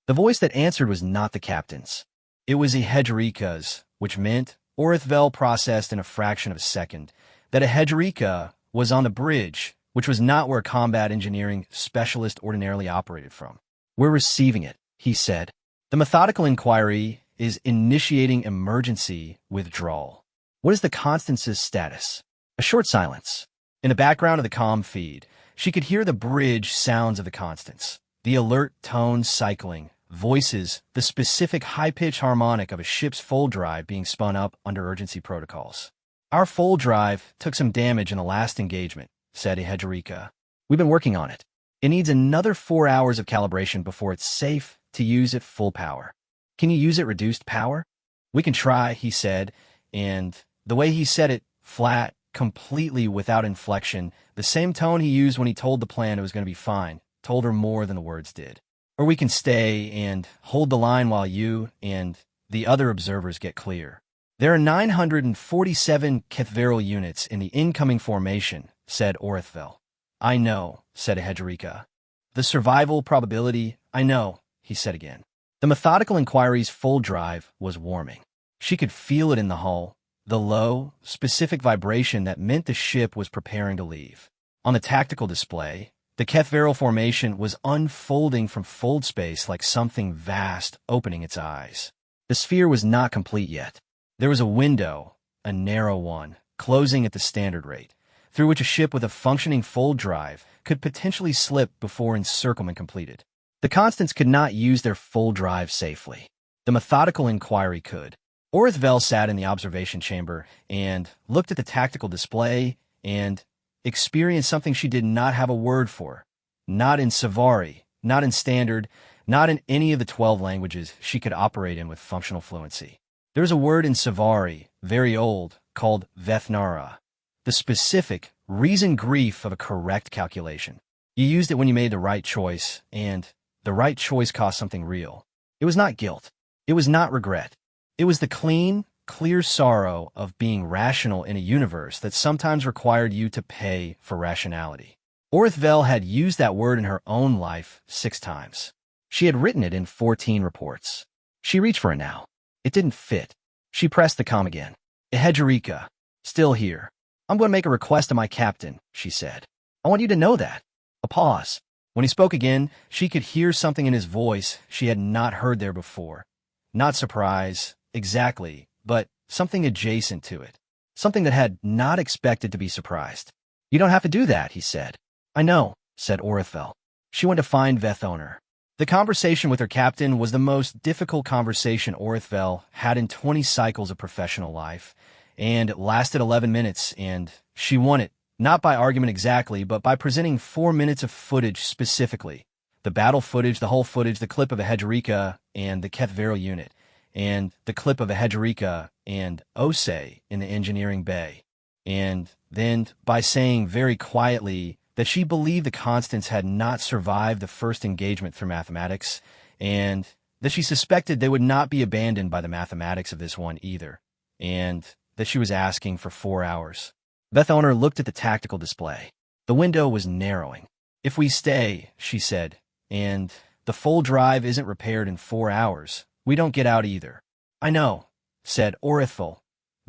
The voice that answered was not the captain's. It was a Hedgerika's, which meant, Orith Vel processed in a fraction of a second, that a Hedgerika was on the bridge, which was not where a combat engineering specialist ordinarily operated from. We're receiving it, he said. The methodical inquiry is initiating emergency withdrawal. What is the Constance's status? A short silence. In the background of the comm feed, she could hear the bridge sounds of the Constance, the alert tones cycling, voices, the specific high-pitched harmonic of a ship's fold drive being spun up under urgency protocols. Our fold drive took some damage in the last engagement, said a Hedgerika. We've been working on it. It needs another 4 hours of calibration before it's safe to use at full power. Can you use it reduced power? We can try, he said, and the way he said it, flat, completely without inflection, the same tone he used when he told the plan it was going to be fine, told her more than the words did. Or we can stay and hold the line while you and the other observers get clear. There are 947 Kethveral units in the incoming formation, said Orith Vel. I know, said a Hedgerika. The survival probability, I know, he said again. The methodical inquiry's full drive was warming. She could feel it in the hull, the low, specific vibration that meant the ship was preparing to leave. On the tactical display, the Kethveral formation was unfolding from fold space like something vast opening its eyes. The sphere was not complete yet. There was a window, a narrow one, closing at the standard rate, through which a ship with a functioning fold drive could potentially slip before encirclement completed. The Constants could not use their full drive safely. The methodical inquiry could. Orith Vel sat in the observation chamber and looked at the tactical display and experienced something she did not have a word for. Not in Savari, not in standard, not in any of the 12 languages she could operate in with functional fluency. There's a word in Savari, very old, called Vethnara, the specific, reason grief of a correct calculation. You used it when you made the right choice, and the right choice cost something real. It was not guilt. It was not regret. It was the clean, clear sorrow of being rational in a universe that sometimes required you to pay for rationality. Orithvel had used that word in her own life 6 times. She had written it in 14 reports. She reached for it now. It didn't fit. She pressed the comm again. Ehedgerika, still here. I'm going to make a request to my captain, she said. I want you to know that. A pause. When he spoke again, she could hear something in his voice she had not heard there before. Not surprise, exactly, but something adjacent to it. Something that had not expected to be surprised. You don't have to do that, he said. I know, said Orithvel. She went to find Vethoner. The conversation with her captain was the most difficult conversation Orithvel had in 20 cycles of professional life, and it lasted 11 minutes, and she won it, not by argument exactly, but by presenting 4 minutes of footage specifically. The battle footage, the whole footage, the clip of Ehedgerika and the Kethvero unit, and the clip of Ehedgerika and Ose in the engineering bay. And then by saying very quietly that she believed the Constants had not survived the first engagement through mathematics, and that she suspected they would not be abandoned by the mathematics of this one either, and that she was asking for 4 hours. Vethoner looked at the tactical display. The window was narrowing. If we stay, she said, and the full drive isn't repaired in 4 hours, we don't get out either. I know, said Orithvel.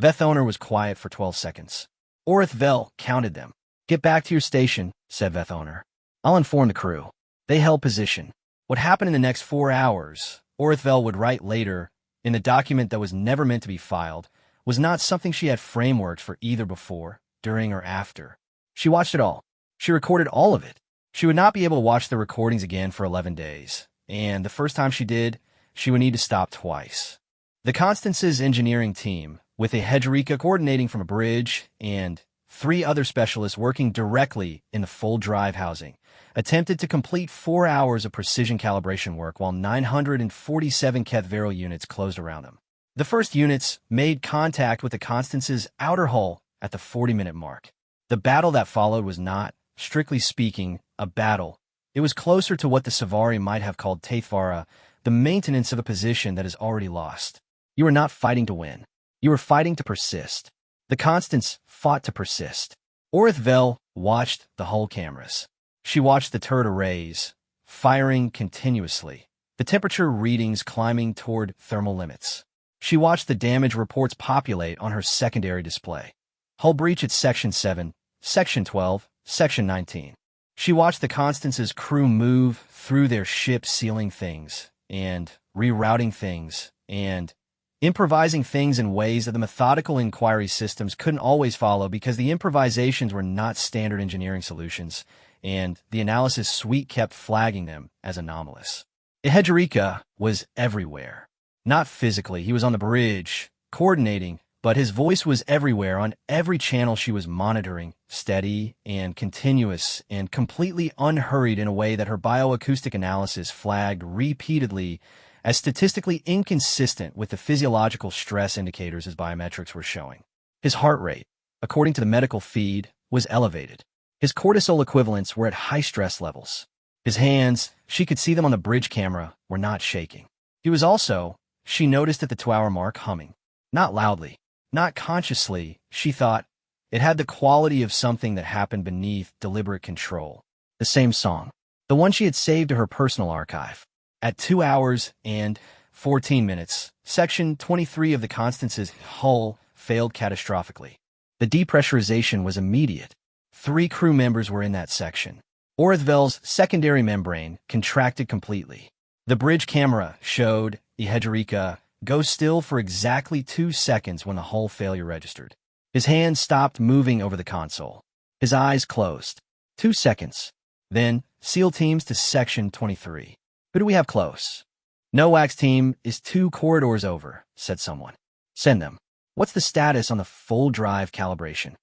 Vethoner was quiet for 12 seconds. Orithvel counted them. Get back to your station, said Vethoner. I'll inform the crew. They held position. What happened in the next 4 hours, Orithvel would write later, in the document that was never meant to be filed, was not something she had frameworked for either before, during, or after. She watched it all. She recorded all of it. She would not be able to watch the recordings again for 11 days, and the first time she did, she would need to stop twice. The Constance's engineering team, with Ehedgerika coordinating from a bridge and 3 other specialists working directly in the full drive housing, attempted to complete 4 hours of precision calibration work while 947 Kethvero units closed around them. The first units made contact with the Constance's outer hull at the 40-minute mark. The battle that followed was not, strictly speaking, a battle. It was closer to what the Savari might have called Taithvara, the maintenance of a position that is already lost. You were not fighting to win. You were fighting to persist. The Constants fought to persist. Orithvel watched the hull cameras. She watched the turret arrays, firing continuously, the temperature readings climbing toward thermal limits. She watched the damage reports populate on her secondary display. Hull breach at Section 7, Section 12, Section 19. She watched the Constance's crew move through their ship sealing things, and rerouting things, and improvising things in ways that the methodical inquiry systems couldn't always follow because the improvisations were not standard engineering solutions, and the analysis suite kept flagging them as anomalous. Ehedgerika was everywhere. Not physically, he was on the bridge, coordinating, but his voice was everywhere on every channel she was monitoring, steady and continuous and completely unhurried in a way that her bioacoustic analysis flagged repeatedly as statistically inconsistent with the physiological stress indicators his biometrics were showing. His heart rate, according to the medical feed, was elevated. His cortisol equivalents were at high stress levels. His hands, she could see them on the bridge camera, were not shaking. He was also, she noticed at the 2-hour mark, humming. Not loudly, not consciously, she thought. It had the quality of something that happened beneath deliberate control. The same song. The one she had saved to her personal archive. At 2 hours and 14 minutes, Section 23 of the Constance's hull failed catastrophically. The depressurization was immediate. 3 crew members were in that section. Orithvel's secondary membrane contracted completely. The bridge camera showed Ehedgerika go still for exactly 2 seconds when the hull failure registered. His hands stopped moving over the console. His eyes closed. 2 seconds. Then, SEAL teams to Section 23. Who do we have close? NOAC's team is 2 corridors over, said someone. Send them. What's the status on the full drive calibration?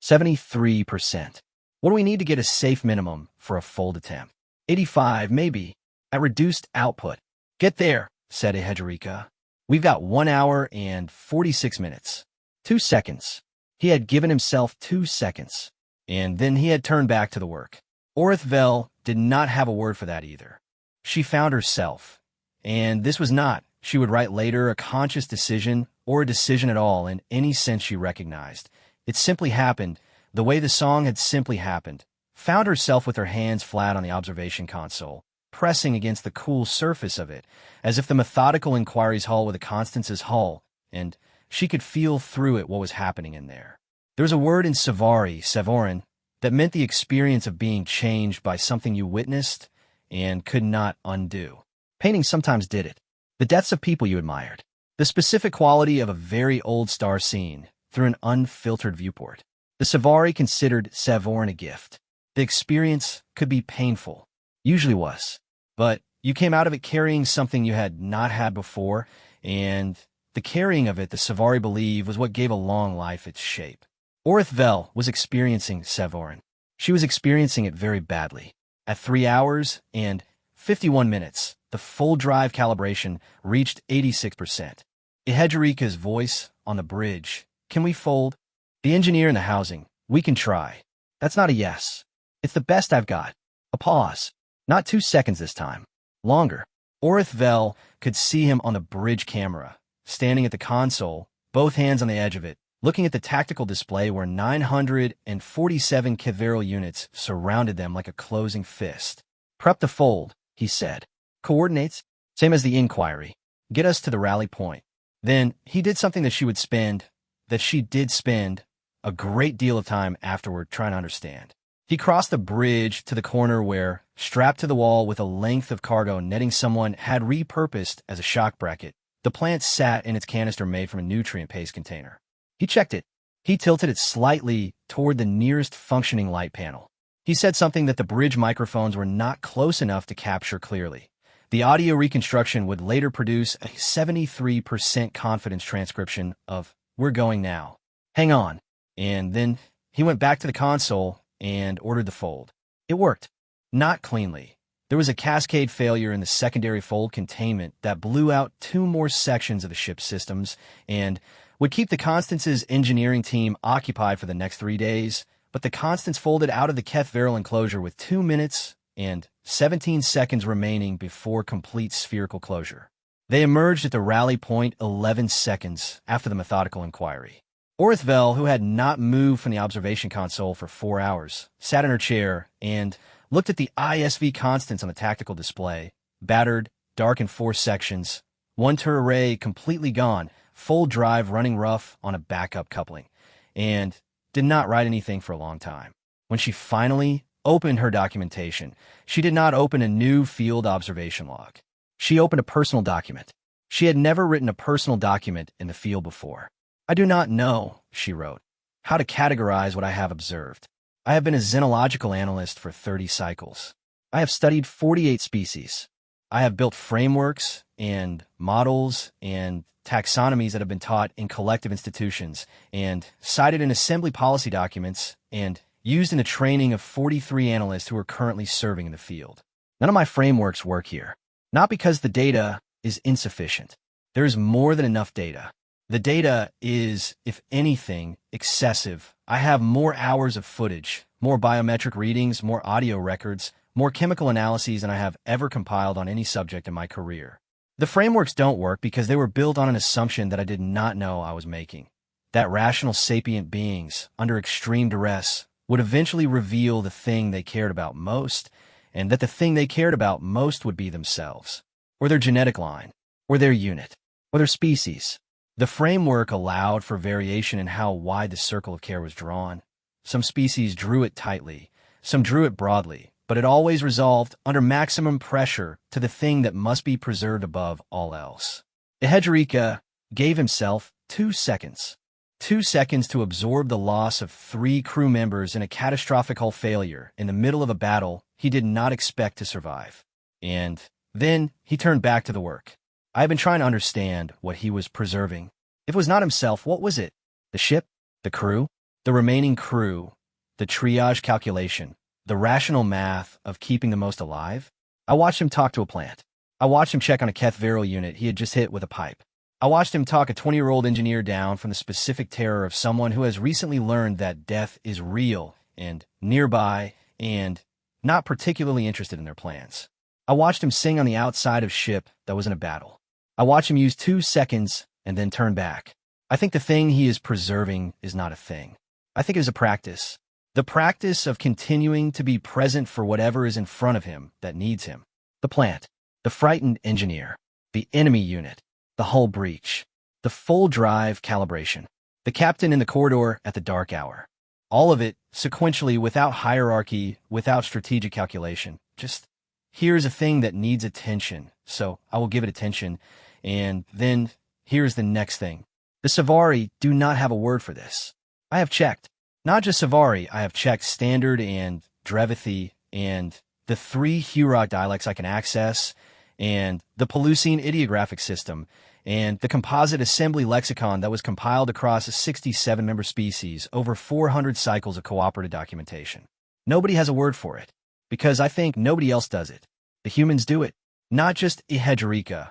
73%. What do we need to get a safe minimum for a fold attempt? 85, maybe, at reduced output. Get there, said Ehedrika. We've got 1 hour and 46 minutes. 2 seconds. He had given himself 2 seconds, and then he had turned back to the work. Orithvel did not have a word for that either. She found herself, and this was not, she would write later, a conscious decision or a decision at all in any sense she recognized. It simply happened, the way the song had simply happened. Found herself with her hands flat on the observation console, pressing against the cool surface of it, as if the methodical inquiry's hull were the Constance's hull, and she could feel through it what was happening in there. There was a word in Savorin, that meant the experience of being changed by something you witnessed and could not undo. Painting sometimes did it. The deaths of people you admired. The specific quality of a very old star seen through an unfiltered viewport. The Savory considered Savorin a gift. The experience could be painful. Usually was. But you came out of it carrying something you had not had before, and the carrying of it, the Savory believed, was what gave a long life its shape. Orithvel was experiencing Savorin. She was experiencing it very badly. At 3 hours and 51 minutes, the full drive calibration reached 86%. Ehedrika's voice on the bridge. Can we fold? The engineer in the housing. We can try. That's not a yes. It's the best I've got. A pause. Not 2 seconds this time. Longer. Orithvel could see him on the bridge camera, standing at the console, both hands on the edge of it, looking at the tactical display where 947 Cavalry units surrounded them like a closing fist. Prep the fold, he said. Coordinates? Same as the inquiry. Get us to the rally point. Then he did something that she did spend a great deal of time afterward trying to understand. He crossed the bridge to the corner where, strapped to the wall with a length of cargo netting someone had repurposed as a shock bracket, the plant sat in its canister made from a nutrient paste container. He checked it. He tilted it slightly toward the nearest functioning light panel. He said something that the bridge microphones were not close enough to capture clearly. The audio reconstruction would later produce a 73% confidence transcription of, "We're going now. Hang on." And then he went back to the console and ordered the fold. It worked. Not cleanly. There was a cascade failure in the secondary fold containment that blew out 2 more sections of the ship's systems and would keep the Constance's engineering team occupied for the next 3 days, but the Constance folded out of the Keth-Veril enclosure with 2 minutes and 17 seconds remaining before complete spherical closure. They emerged at the rally point 11 seconds after the methodical inquiry. Orithvel, who had not moved from the observation console for 4 hours, sat in her chair and looked at the ISV Constance on the tactical display, battered, dark in 4 sections, 1 turret array completely gone, full drive running rough on a backup coupling, and did not write anything for a long time. When she finally opened her documentation, she did not open a new field observation log. She opened a personal document. She had never written a personal document in the field before. "I do not know," she wrote, "how to categorize what I have observed. I have been a xenological analyst for 30 cycles. I have studied 48 species. I have built frameworks and models and taxonomies that have been taught in collective institutions and cited in assembly policy documents and used in the training of 43 analysts who are currently serving in the field. None of my frameworks work here. Not because the data is insufficient. There is more than enough data. The data is, if anything, excessive. I have more hours of footage, more biometric readings, more audio records, more chemical analyses than I have ever compiled on any subject in my career. The frameworks don't work because they were built on an assumption that I did not know I was making. That rational sapient beings, under extreme duress, would eventually reveal the thing they cared about most, and that the thing they cared about most would be themselves, or their genetic line, or their unit, or their species. The framework allowed for variation in how wide the circle of care was drawn. Some species drew it tightly, some drew it broadly, but it always resolved under maximum pressure to the thing that must be preserved above all else. Ehedrika gave himself 2 seconds. 2 seconds to absorb the loss of 3 crew members in a catastrophic hull failure in the middle of a battle he did not expect to survive. And then he turned back to the work. I have been trying to understand what he was preserving. If it was not himself, what was it? The ship? The crew? The remaining crew? The triage calculation? The rational math of keeping the most alive. I watched him talk to a plant. I watched him check on a Keth Viral unit he had just hit with a pipe. I watched him talk a 20-year-old engineer down from the specific terror of someone who has recently learned that death is real and nearby and not particularly interested in their plans. I watched him sing on the outside of ship that was in a battle. I watched him use 2 seconds and then turn back. I think the thing he is preserving is not a thing. I think it is a practice. The practice of continuing to be present for whatever is in front of him that needs him. The plant, the frightened engineer, the enemy unit, the hull breach, the full drive calibration, the captain in the corridor at the dark hour. All of it sequentially, without hierarchy, without strategic calculation. Just, here's a thing that needs attention, so I will give it attention, and then here's the next thing. The Savari do not have a word for this. I have checked. Not just Savari, I have checked Standard and Drevithi and the 3 Hurok dialects I can access, and the Pelusine ideographic system, and the composite assembly lexicon that was compiled across a 67-member species over 400 cycles of cooperative documentation. Nobody has a word for it, because I think nobody else does it. The humans do it. Not just Ihedrika.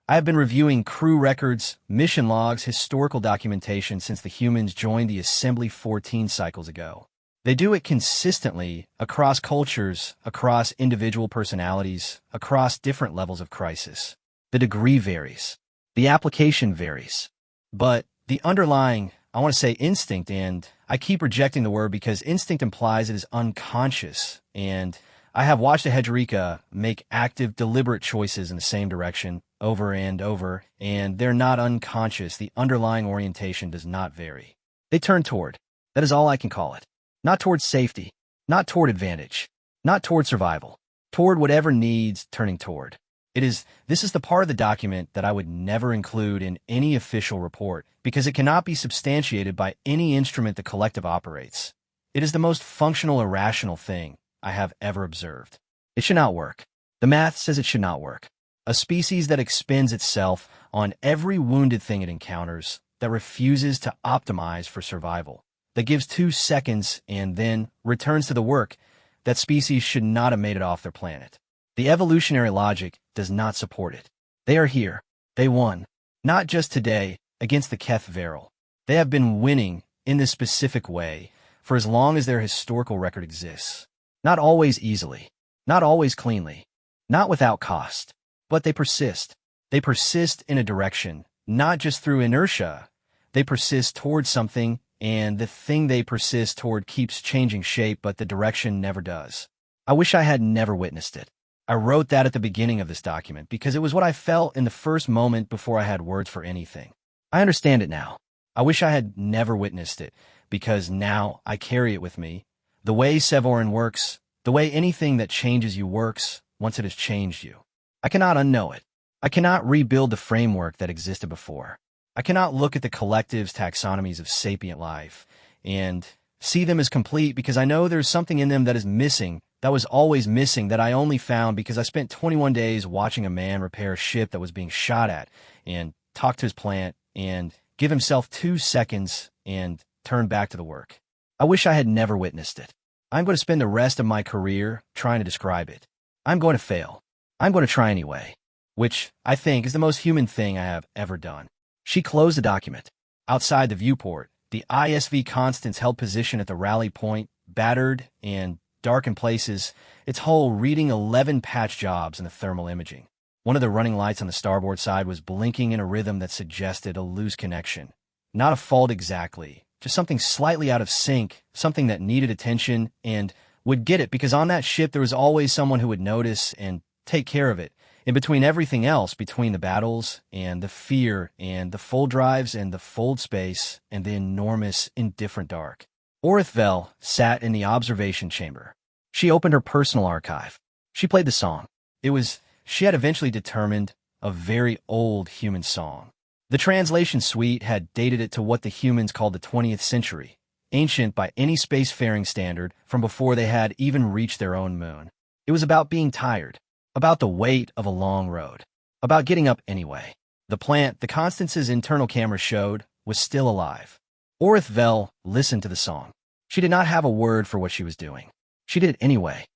I have been reviewing crew records, mission logs, historical documentation since the humans joined the assembly 14 cycles ago. They do it consistently across cultures, across individual personalities, across different levels of crisis. The degree varies. The application varies. But the underlying, I want to say instinct, and I keep rejecting the word because instinct implies it is unconscious, and I have watched a Hedgerika make active, deliberate choices in the same direction over and over, and they're not unconscious. The underlying orientation does not vary. They turn toward. That is all I can call it. Not toward safety, not toward advantage, not toward survival, toward whatever needs turning toward. This is the part of the document that I would never include in any official report because it cannot be substantiated by any instrument the collective operates. It is the most functional, irrational thing I have ever observed. It should not work. The math says it should not work. A species that expends itself on every wounded thing it encounters, that refuses to optimize for survival, that gives 2 seconds and then returns to the work, that species should not have made it off their planet. The evolutionary logic does not support it. They are here. They won. Not just today, against the Keth Viral. They have been winning in this specific way for as long as their historical record exists. Not always easily. Not always cleanly. Not without cost. But they persist. They persist in a direction, not just through inertia. They persist toward something, and the thing they persist toward keeps changing shape, but the direction never does. I wish I had never witnessed it. I wrote that at the beginning of this document because it was what I felt in the first moment before I had words for anything. I understand it now. I wish I had never witnessed it because now I carry it with me. The way Sevorin works, the way anything that changes you works once it has changed you. I cannot unknow it. I cannot rebuild the framework that existed before. I cannot look at the collective's taxonomies of sapient life and see them as complete because I know there's something in them that is missing, that was always missing, that I only found because I spent 21 days watching a man repair a ship that was being shot at and talk to his plant and give himself 2 seconds and turn back to the work. I wish I had never witnessed it. I'm going to spend the rest of my career trying to describe it. I'm going to fail. I'm going to try anyway, which I think is the most human thing I have ever done. She closed the document. Outside the viewport, the ISV Constance held position at the rally point, battered and dark in places, its hull reading 11 patch jobs in the thermal imaging. One of the running lights on the starboard side was blinking in a rhythm that suggested a loose connection. Not a fault exactly, just something slightly out of sync, something that needed attention and would get it because on that ship there was always someone who would notice and take care of it. In between everything else, between the battles and the fear and the fold drives and the fold space and the enormous indifferent dark. Orithvel sat in the observation chamber. She opened her personal archive. She played the song. She had eventually determined a very old human song. The translation suite had dated it to what the humans called the 20th century, ancient by any spacefaring standard from before they had even reached their own moon. It was about being tired. About the weight of a long road. About getting up anyway. The plant, the Constance's internal camera showed, was still alive. Orithvel listened to the song. She did not have a word for what she was doing. She did it anyway.